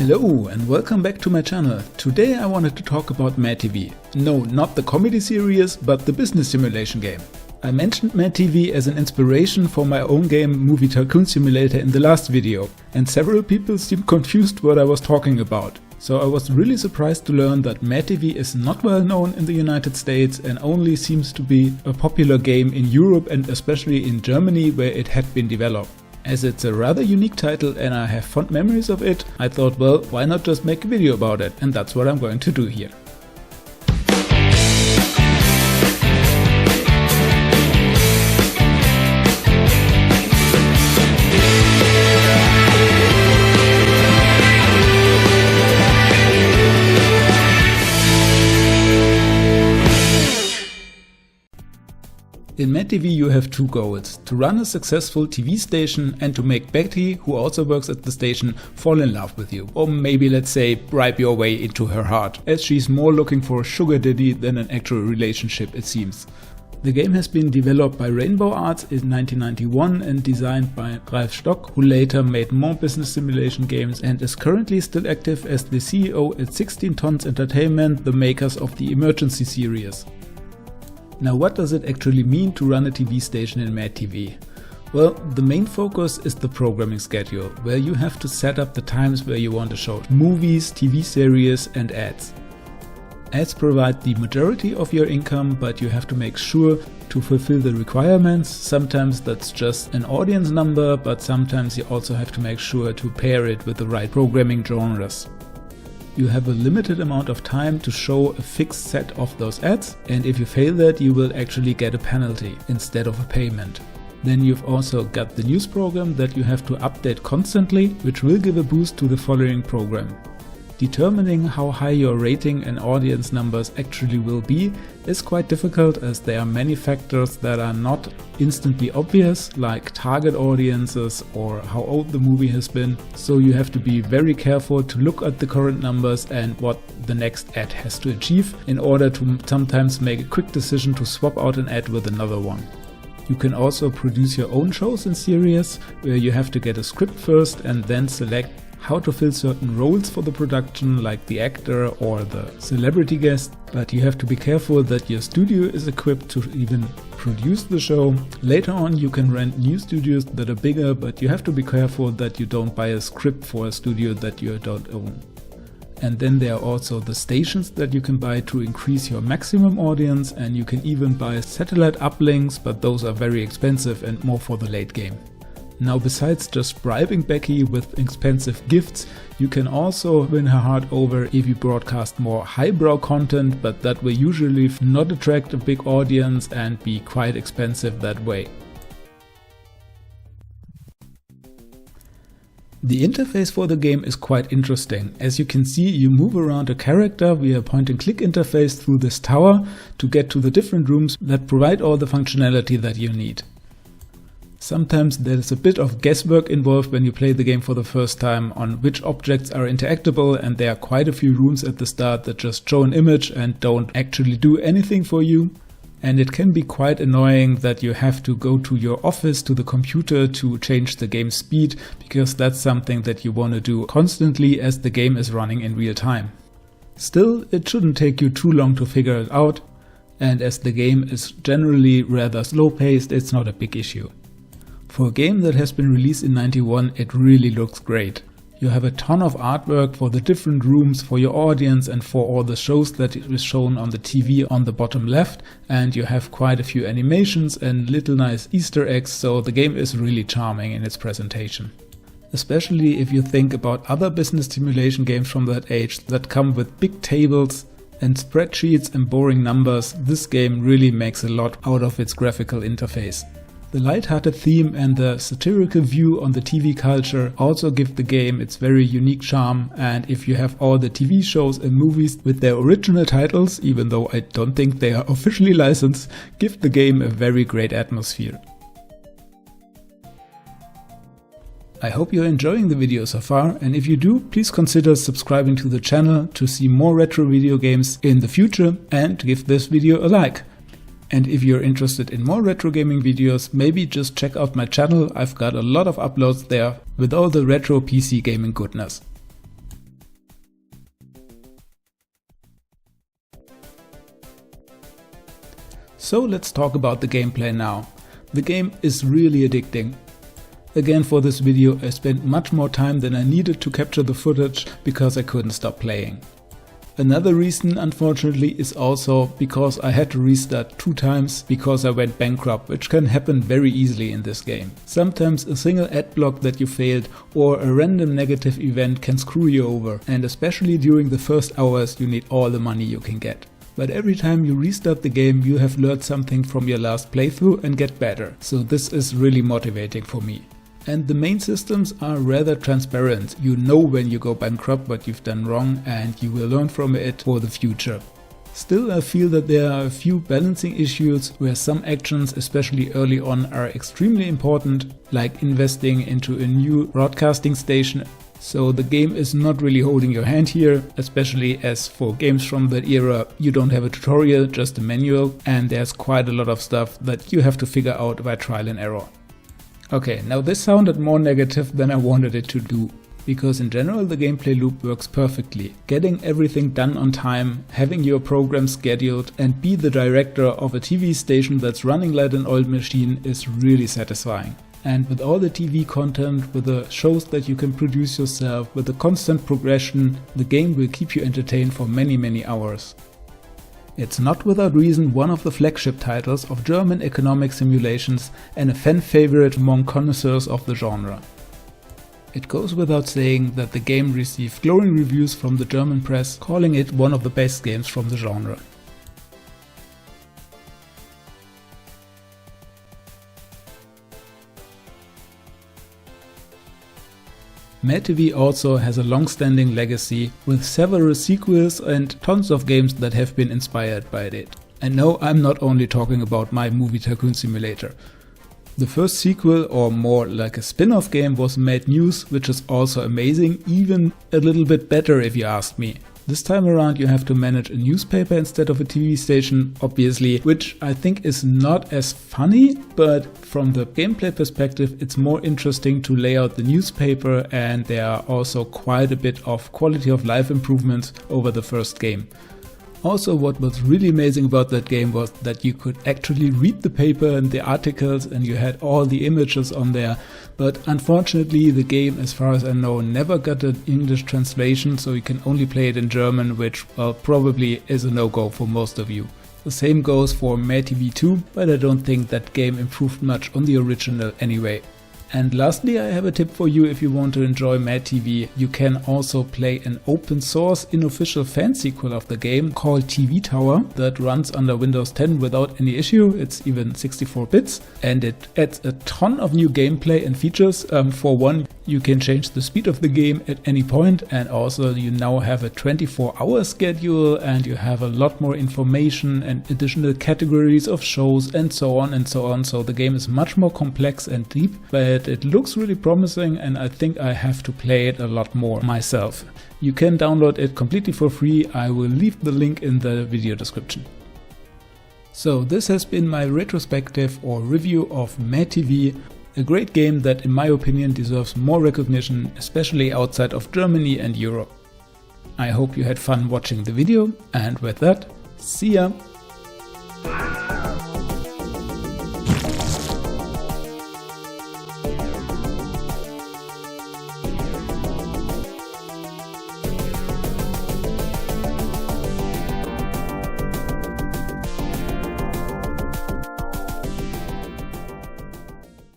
Hello and welcome back to my channel. Today I wanted to talk about Mad TV. No, not the comedy series, but the business simulation game. I mentioned Mad TV as an inspiration for my own game Movie Tycoon Simulator in the last video, and several people seemed confused what I was talking about. So I was really surprised to learn that Mad TV is not well known in the United States and only seems to be a popular game in Europe and especially in Germany where it had been developed. As it's a rather unique title and I have fond memories of it, I thought, well, why not just make a video about it, and that's what I'm going to do here. In Mad TV you have two goals: to run a successful TV station and to make Betty, who also works at the station, fall in love with you. Or maybe, let's say, bribe your way into her heart, as she's more looking for a sugar daddy than an actual relationship, it seems. The game has been developed by Rainbow Arts in 1991 and designed by Ralf Stock, who later made more business simulation games and is currently still active as the CEO at 16 Tons Entertainment, the makers of the Emergency series. Now, what does it actually mean to run a TV station in Mad TV? Well, the main focus is the programming schedule, where you have to set up the times where you want to show movies, TV series and ads. Ads provide the majority of your income, but you have to make sure to fulfill the requirements. Sometimes that's just an audience number, but sometimes you also have to make sure to pair it with the right programming genres. You have a limited amount of time to show a fixed set of those ads, and if you fail that, you will actually get a penalty instead of a payment. Then you've also got the news program that you have to update constantly, which will give a boost to the following program. Determining how high your rating and audience numbers actually will be is quite difficult, as there are many factors that are not instantly obvious, like target audiences or how old the movie has been, so you have to be very careful to look at the current numbers and what the next ad has to achieve in order to sometimes make a quick decision to swap out an ad with another one. You can also produce your own shows and series, where you have to get a script first and then select how to fill certain roles for the production, like the actor or the celebrity guest, but you have to be careful that your studio is equipped to even produce the show. Later on you can rent new studios that are bigger, but you have to be careful that you don't buy a script for a studio that you don't own. And then there are also the stations that you can buy to increase your maximum audience, and you can even buy satellite uplinks, but those are very expensive and more for the late game. Now, besides just bribing Becky with expensive gifts, you can also win her heart over if you broadcast more highbrow content, but that will usually not attract a big audience and be quite expensive that way. The interface for the game is quite interesting. As you can see, you move around a character via a point-and-click interface through this tower to get to the different rooms that provide all the functionality that you need. Sometimes there's a bit of guesswork involved when you play the game for the first time on which objects are interactable, and there are quite a few rooms at the start that just show an image and don't actually do anything for you. And it can be quite annoying that you have to go to your office, to the computer, to change the game speed, because that's something that you want to do constantly as the game is running in real time. Still, it shouldn't take you too long to figure it out, and as the game is generally rather slow-paced, it's not a big issue. For a game that has been released in '91, it really looks great. You have a ton of artwork for the different rooms, for your audience and for all the shows that is shown on the TV on the bottom left, and you have quite a few animations and little nice Easter eggs, so the game is really charming in its presentation. Especially if you think about other business simulation games from that age that come with big tables and spreadsheets and boring numbers, this game really makes a lot out of its graphical interface. The light-hearted theme and the satirical view on the TV culture also give the game its very unique charm, and if you have all the TV shows and movies with their original titles, even though I don't think they are officially licensed, give the game a very great atmosphere. I hope you're enjoying the video so far, and if you do, please consider subscribing to the channel to see more retro video games in the future, and give this video a like. And if you're interested in more retro gaming videos, maybe just check out my channel. I've got a lot of uploads there with all the retro PC gaming goodness. So let's talk about the gameplay now. The game is really addicting. Again, for this video I spent much more time than I needed to capture the footage because I couldn't stop playing. Another reason, unfortunately, is also because I had to restart 2 times because I went bankrupt, which can happen very easily in this game. Sometimes a single ad block that you failed or a random negative event can screw you over, and especially during the first hours you need all the money you can get. But every time you restart the game you have learned something from your last playthrough and get better, so this is really motivating for me. And the main systems are rather transparent. You know when you go bankrupt what you've done wrong and you will learn from it for the future. Still, I feel that there are a few balancing issues where some actions, especially early on, are extremely important, like investing into a new broadcasting station. So the game is not really holding your hand here, especially as for games from that era you don't have a tutorial, just a manual, and there's quite a lot of stuff that you have to figure out by trial and error. Okay, now this sounded more negative than I wanted it to do, because in general the gameplay loop works perfectly. Getting everything done on time, having your program scheduled and be the director of a TV station that's running like an old machine is really satisfying. And with all the TV content, with the shows that you can produce yourself, with the constant progression, the game will keep you entertained for many hours. It's not without reason one of the flagship titles of German economic simulations and a fan favorite among connoisseurs of the genre. It goes without saying that the game received glowing reviews from the German press, calling it one of the best games from the genre. Mad TV also has a long-standing legacy with several sequels and tons of games that have been inspired by it. And no, I'm not only talking about My Movie Tycoon Simulator. The first sequel, or more like a spin-off game, was Mad News, which is also amazing, even a little bit better if you ask me. This time around you have to manage a newspaper instead of a TV station, obviously, which I think is not as funny, but from the gameplay perspective it's more interesting to lay out the newspaper, and there are also quite a bit of quality of life improvements over the first game. Also, what was really amazing about that game was that you could actually read the paper and the articles and you had all the images on there. But unfortunately the game, as far as I know, never got an English translation, so you can only play it in German, which, well, probably is a no-go for most of you. The same goes for Mad TV 2, but I don't think that game improved much on the original anyway. And lastly, I have a tip for you if you want to enjoy Mad TV. You can also play an open source unofficial fan sequel of the game called TV Tower that runs under Windows 10 without any issue. It's even 64 bits and it adds a ton of new gameplay and features. For one, you can change the speed of the game at any point, and also you now have a 24-hour schedule and you have a lot more information and additional categories of shows and so on and so on. So the game is much more complex and deep, but it looks really promising and I think I have to play it a lot more myself. You can download it completely for free. I will leave the link in the video description. So this has been my retrospective or review of Mad TV, a great game that in my opinion deserves more recognition, especially outside of Germany and Europe. I hope you had fun watching the video, and with that, see ya!